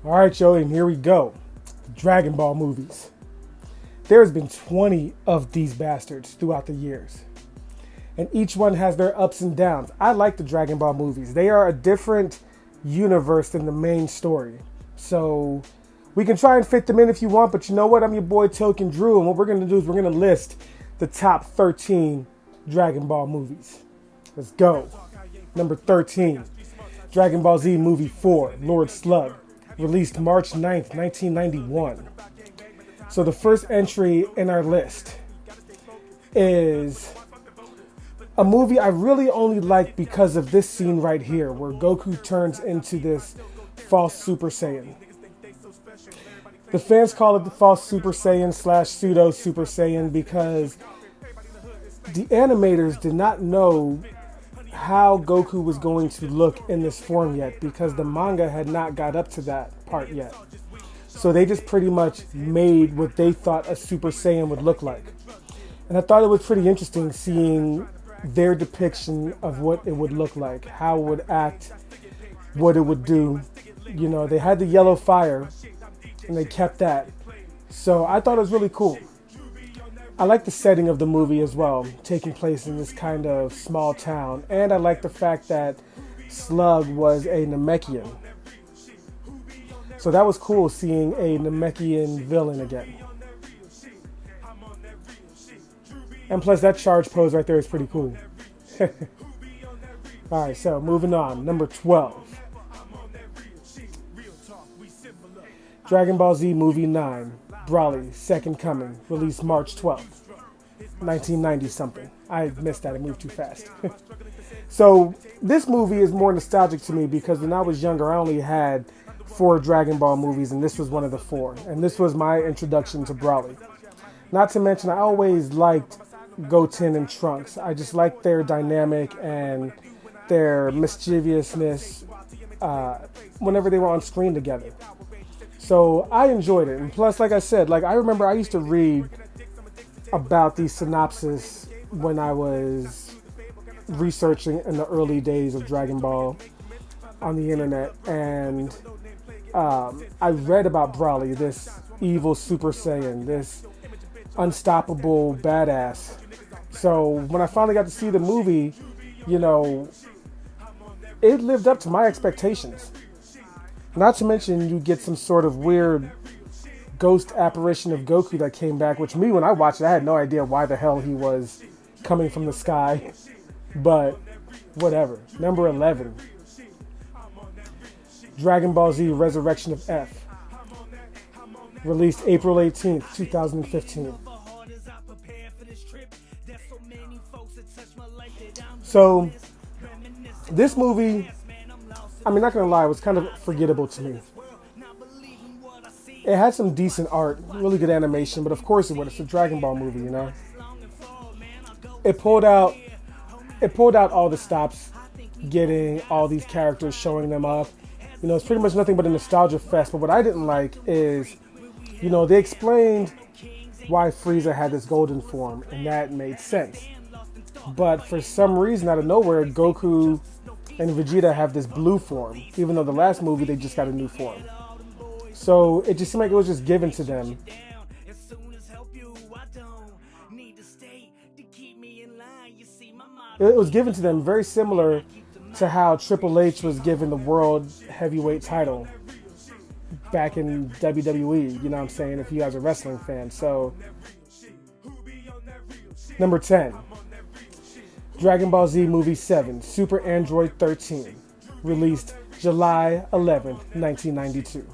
All right, Joey, and here we go. Dragon Ball movies. There's been 20 of these bastards throughout the years. And each one has their ups and downs. I like the Dragon Ball movies. They are a different universe than the main story. So we can try and fit them in if you want, but you know what? I'm your boy Token Drew, and what we're going to do is we're going to list the top 13 Dragon Ball movies. Let's go. Number 13, Dragon Ball Z Movie 4, Lord Slug, released March 9th, 1991. So the first entry in our list is a movie I really only like because of this scene right here, where Goku turns into this false Super Saiyan. The fans call it the false Super Saiyan / pseudo Super Saiyan because the animators did not know how Goku was going to look in this form yet, because the manga had not got up to that part yet. So they just pretty much made what they thought a Super Saiyan would look like. And I thought it was pretty interesting seeing their depiction of what it would look like, how it would act, what it would do. You know, they had the yellow fire and they kept that. So I thought it was really cool. I like the setting of the movie as well, taking place in this kind of small town. And I like the fact that Slug was a Namekian. So that was cool, seeing a Namekian villain again. And plus that charge pose right there is pretty cool. Alright, so moving on. Number 12. Dragon Ball Z Movie 9, Broly, Second Coming, released March 12th, 1990 something. I missed that, it moved too fast. So this movie is more nostalgic to me because when I was younger I only had 4 Dragon Ball movies, and this was one of the 4. And this was my introduction to Broly. Not to mention, I always liked Goten and Trunks. I just liked their dynamic and their mischievousness whenever they were on screen together. So I enjoyed it. And plus, like I said, I remember I used to read about these synopses when I was researching in the early days of Dragon Ball on the internet, and I read about Broly, this evil Super Saiyan, this unstoppable badass. So when I finally got to see the movie, you know, it lived up to my expectations. Not to mention you get some sort of weird ghost apparition of Goku that came back, which me, when I watched it, I had no idea why the hell he was coming from the sky. But whatever. Number 11. Dragon Ball Z Resurrection of F, released April 18th, 2015. So, this movie, I'm not gonna lie, it was kind of forgettable to me. It had some decent art, really good animation, but of course it would. It's a Dragon Ball movie, you know. It pulled out all the stops, getting all these characters, showing them up. You know, it's pretty much nothing but a nostalgia fest. But what I didn't like is, you know, they explained why Frieza had this golden form, and that made sense. But for some reason, out of nowhere, Goku and Vegeta have this blue form, even though the last movie they just got a new form. So it just seemed like it was just given to them. It was given to them very similar to how Triple H was given the World Heavyweight title back in WWE, you know what I'm saying, if you guys are wrestling fans. So, number 10, Dragon Ball Z Movie 7, Super Android 13, released July 11th, 1992.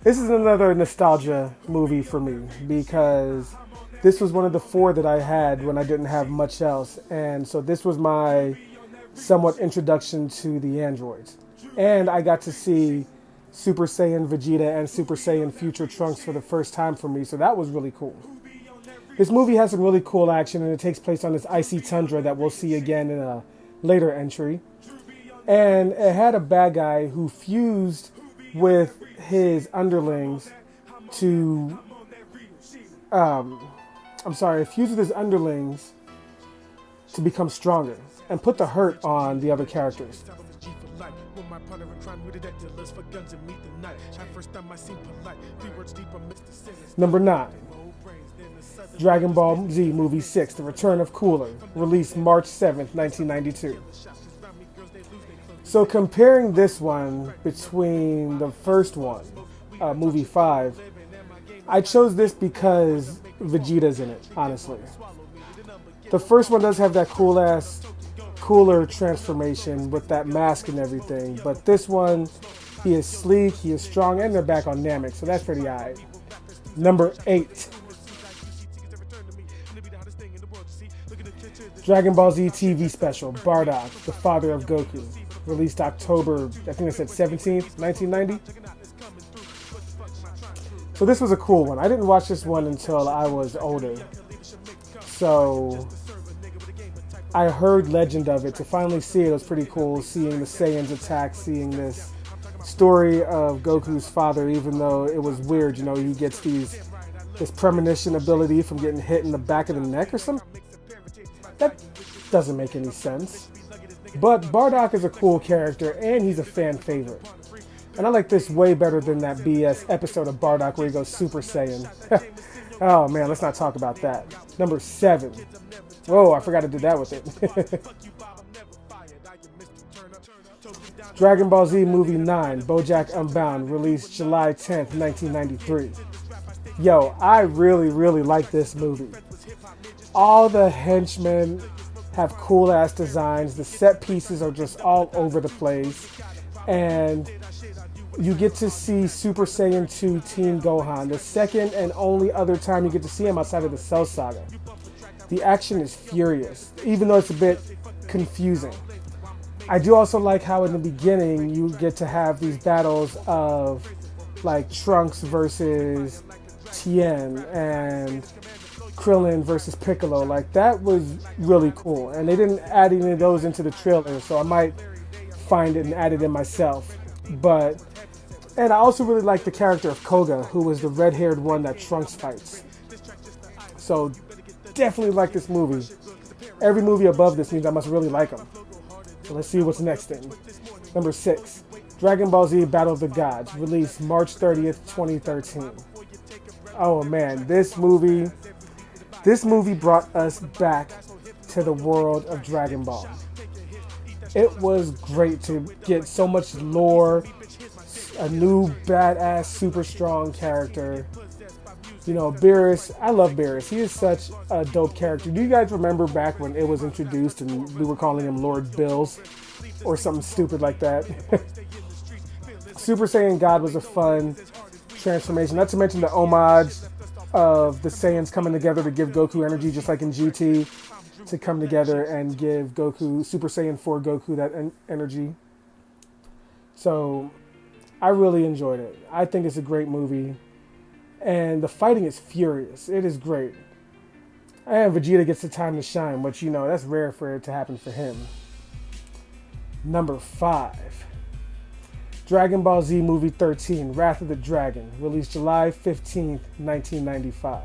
This is another nostalgia movie for me because this was one of the 4 that I had when I didn't have much else. And so this was my somewhat introduction to the androids. And I got to see Super Saiyan Vegeta and Super Saiyan Future Trunks for the first time for me, so that was really cool. This movie has some really cool action, and it takes place on this icy tundra that we'll see again in a later entry. And it had a bad guy who fused with his underlings to fused with his underlings to become stronger and put the hurt on the other characters. with my partner in crime, we detected list for guns and meet the night. At first time I seem polite, 3 words deep amidst the sentence. Number 9. Dragon Ball Z Movie 6, The Return of Cooler, released March 7th, 1992. So comparing this one between the first one, movie 5, I chose this because Vegeta's in it, honestly. The first one does have that cooler transformation with that mask and everything, but this one, he is sleek, he is strong, and they're back on Namek, so that's pretty alright. Number 8. Dragon Ball Z TV special, Bardock, the father of Goku. Released October, I think I said 17th, 1990. So this was a cool one. I didn't watch this one until I was older. So I heard legend of it. To finally see it was pretty cool, seeing the Saiyans attack, seeing this story of Goku's father, even though it was weird. You know, he gets this premonition ability from getting hit in the back of the neck or something. That doesn't make any sense. But Bardock is a cool character, and he's a fan favorite. And I like this way better than that BS episode of Bardock where he goes Super Saiyan. Oh man, let's not talk about that. Number 7. Whoa, I forgot to do that with it. Dragon Ball Z Movie 9, BoJack Unbound, released July 10th, 1993. Yo, I really like this movie. All the henchmen have cool ass designs. The set pieces are just all over the place. And you get to see Super Saiyan 2 Team Gohan, the second and only other time you get to see him outside of the Cell Saga. The action is furious, even though it's a bit confusing. I do also like how in the beginning you get to have these battles of like Trunks versus Tien and Krillin versus Piccolo. Like, that was really cool, and they didn't add any of those into the trailer, so I might find it and add it in myself. And I also really like the character of Koga, who was the red-haired one that Trunks fights. So definitely like this movie. Every movie above this means I must really like them. So let's see what's next in. Number 6, Dragon Ball Z Battle of the Gods, released March 30th, 2013. Oh man, this movie brought us back to the world of Dragon Ball. It was great to get so much lore, a new badass, super strong character. You know, Beerus, I love Beerus. He is such a dope character. Do you guys remember back when it was introduced and we were calling him Lord Bills or something stupid like that? Super Saiyan God was a fun transformation. Not to mention the homage of the Saiyans coming together to give Goku energy, just like in GT, to come together and give Goku, Super Saiyan 4 Goku, that energy. So I really enjoyed it. I think it's a great movie. And the fighting is furious. It is great. And Vegeta gets the time to shine, which, you know, that's rare for it to happen for him. Number 5. Dragon Ball Z Movie 13, Wrath of the Dragon, released July 15th, 1995.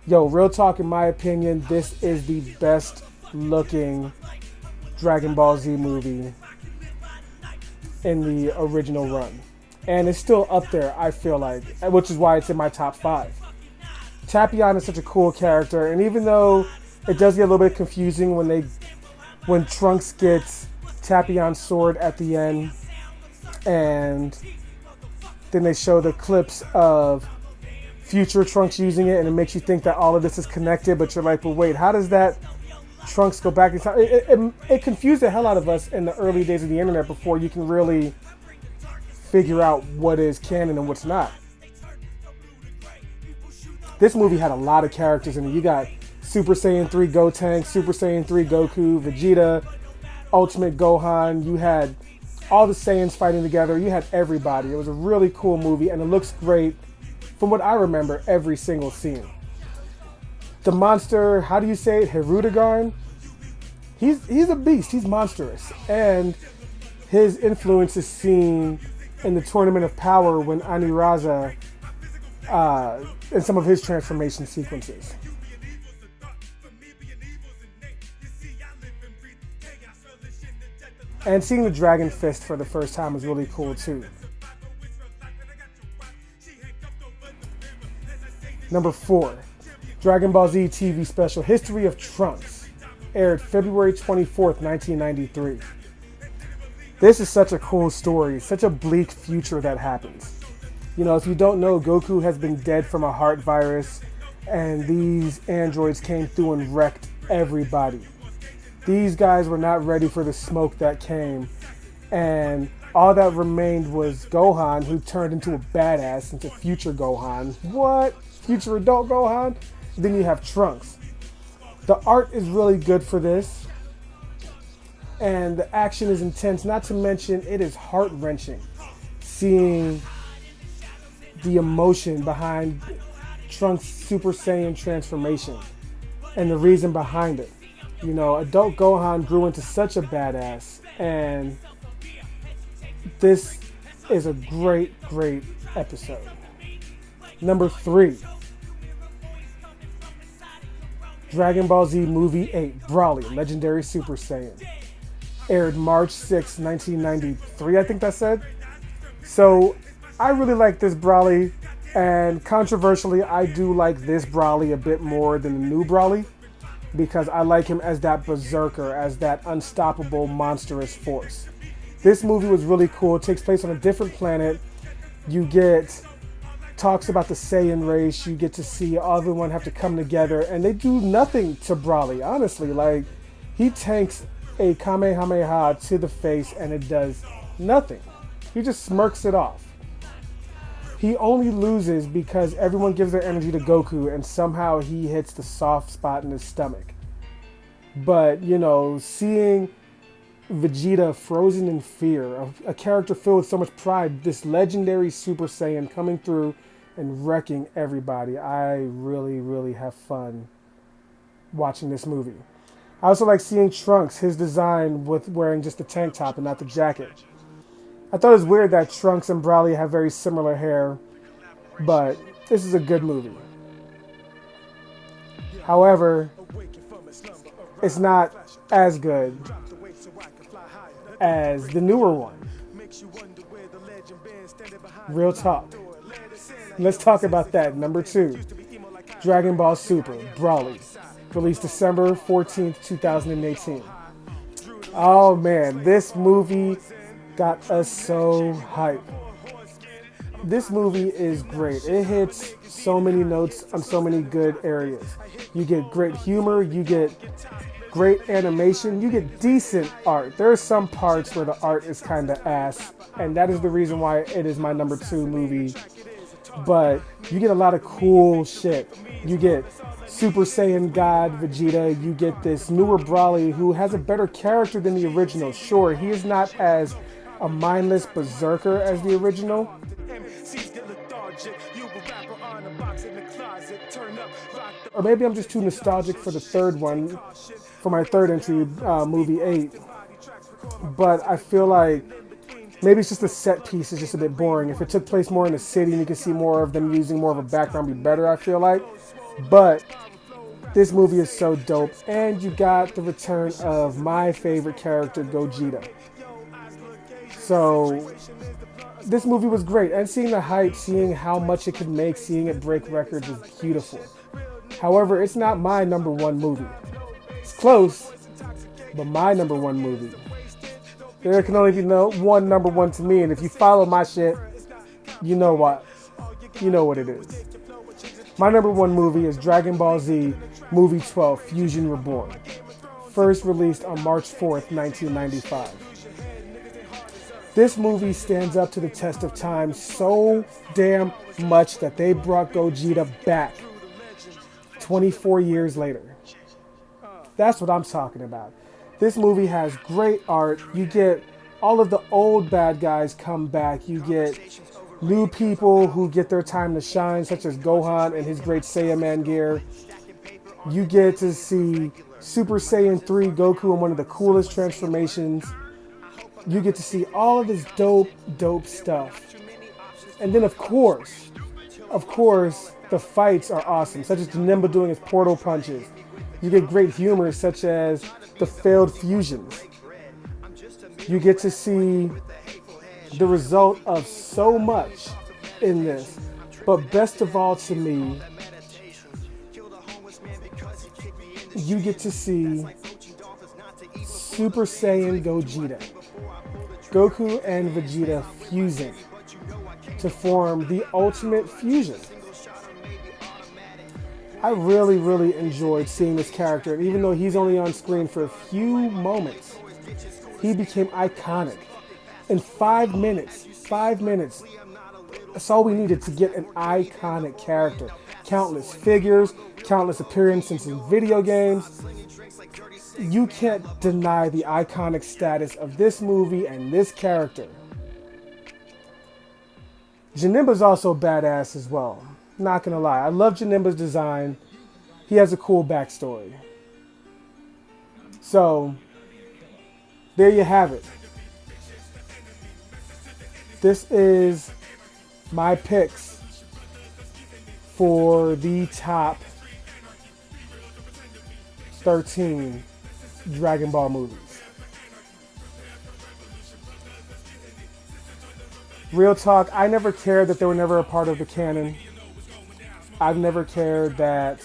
Yo, real talk, in my opinion, this is the best looking Dragon Ball Z movie in the original run. And it's still up there, I feel like, which is why it's in my top 5. Tapion is such a cool character, and even though it does get a little bit confusing when Trunks gets Tapion's sword at the end, and then they show the clips of future Trunks using it, and it makes you think that all of this is connected, but you're like, but wait, how does that Trunks go back in time? It confused the hell out of us in the early days of the internet before you can really figure out what is canon and what's not. This movie had a lot of characters in it. You got Super Saiyan 3 Gotenks, Super Saiyan 3 Goku, Vegeta, Ultimate Gohan. You had all the Saiyans fighting together. You had everybody. It was a really cool movie, and it looks great from what I remember, every single scene. The monster, how do you say it? Hirudegarn? He's a beast. He's monstrous. And his influence is seen in the Tournament of Power when Aniraza, in some of his transformation sequences. And seeing the Dragon Fist for the first time was really cool too. Number 4, Dragon Ball Z TV special History of Trunks, aired February 24th, 1993. This is such a cool story, such a bleak future that happens. You know, if you don't know, Goku has been dead from a heart virus, and these androids came through and wrecked everybody. These guys were not ready for the smoke that came, and all that remained was Gohan, who turned into a badass, into future Gohan. What? Future adult Gohan? Then you have Trunks. The art is really good for this, and the action is intense, not to mention it is heart-wrenching seeing the emotion behind Trunks' Super Saiyan transformation and the reason behind it. You know, adult Gohan grew into such a badass, and this is a great episode. Number 3, Dragon Ball Z Movie 8, Broly, Legendary Super Saiyan, aired March 6, 1993, I think that said. So, I really like this Broly, and controversially, I do like this Broly a bit more than the new Broly, because I like him as that berserker, as that unstoppable, monstrous force. This movie was really cool. It takes place on a different planet. You get talks about the Saiyan race. You get to see everyone have to come together, and they do nothing to Broly, honestly. Like, he tanks a Kamehameha to the face, and it does nothing. He just smirks it off. He only loses because everyone gives their energy to Goku, and somehow he hits the soft spot in his stomach. But, you know, seeing Vegeta frozen in fear, a character filled with so much pride, this legendary Super Saiyan coming through and wrecking everybody, I really have fun watching this movie. I also like seeing Trunks, his design with wearing just the tank top and not the jacket. I thought it was weird that Trunks and Broly have very similar hair, but this is a good movie. However, it's not as good as the newer one. Real talk. Let's talk about that. Number 2, Dragon Ball Super, Broly, released December 14th, 2018. Oh man, this movie got us so hyped. This movie is great. It hits so many notes on so many good areas. You get great humor, you get great animation, you get decent art. There are some parts where the art is kind of ass, and that is the reason why it is my number 2 movie. But you get a lot of cool shit. You get Super Saiyan God Vegeta. You get this newer Broly who has a better character than the original. Sure, he is not as a mindless berserker as the original. Or maybe I'm just too nostalgic for the third one, for my third entry, movie 8. But I feel like maybe it's just the set piece is just a bit boring. If it took place more in the city and you could see more of them using more of a background, be better, I feel like. But this movie is so dope. And you got the return of my favorite character, Gogeta. So this movie was great. And seeing the hype, seeing how much it could make, seeing it break records is beautiful. However, it's not my number 1 movie. It's close, but my number 1 movie. There can only be one number 1 to me, and if you follow my shit, you know what? You know what it is. My number 1 movie is Dragon Ball Z Movie 12, Fusion Reborn. First released on March 4th, 1995. This movie stands up to the test of time so damn much that they brought Gogeta back 24 years later. That's what I'm talking about. This movie has great art. You get all of the old bad guys come back. You get new people who get their time to shine, such as Gohan and his great Saiyaman gear. You get to see Super Saiyan 3 Goku in one of the coolest transformations. You get to see all of this dope stuff. And then of course, the fights are awesome, such as Janemba doing his portal punches. You get great humor, such as the failed fusions. You get to see the result of so much in this. But best of all to me, you get to see Super Saiyan Gogeta. Goku and Vegeta fusing to form the ultimate fusion. I really, really enjoyed seeing this character, and even though he's only on screen for a few moments, he became iconic. In 5 minutes, that's all we needed to get an iconic character. Countless figures, countless appearances in video games. You can't deny the iconic status of this movie and this character. Janemba's also badass as well. Not gonna lie, I love Janemba's design. He has a cool backstory. So, there you have it. This is my picks for the top 13 Dragon Ball movies. Real talk, I never cared that they were never a part of the canon. I've never cared that,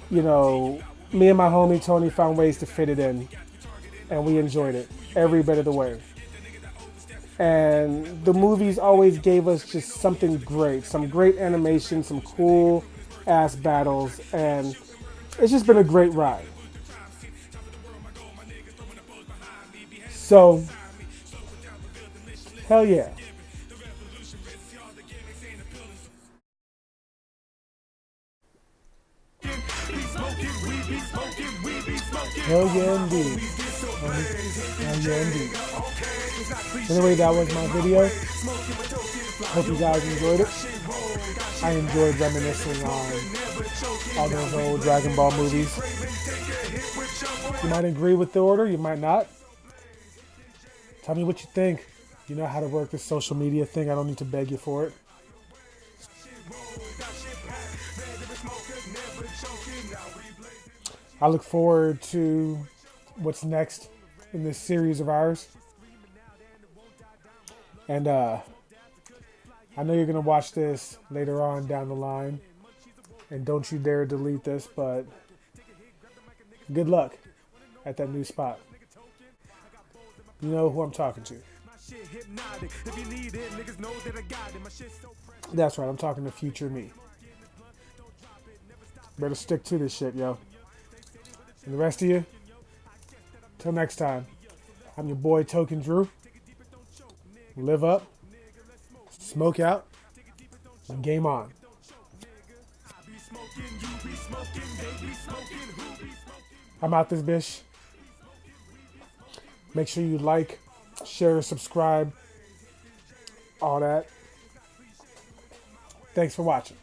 me and my homie Tony found ways to fit it in, and we enjoyed it every bit of the way. And the movies always gave us just something great, some great animation, some cool ass battles, and it's just been a great ride. So, hell yeah. Hell yeah indeed. Hell yeah indeed. Anyway, that was my video. Hope you guys enjoyed it. I enjoyed reminiscing on all those old Dragon Ball movies. You might agree with the order, you might not. Tell me what you think. You know how to work this social media thing. I don't need to beg you for it. I look forward to what's next in this series of ours. And I know you're going to watch this later on down the line. And don't you dare delete this, but good luck at that new spot. You know who I'm talking to. That's right, I'm talking to future me. Better stick to this shit, yo. And the rest of you, till next time, I'm your boy Token Drew. Live up, smoke out, and game on. I'm out this bitch. Make sure you like, share, subscribe, all that. Thanks for watching.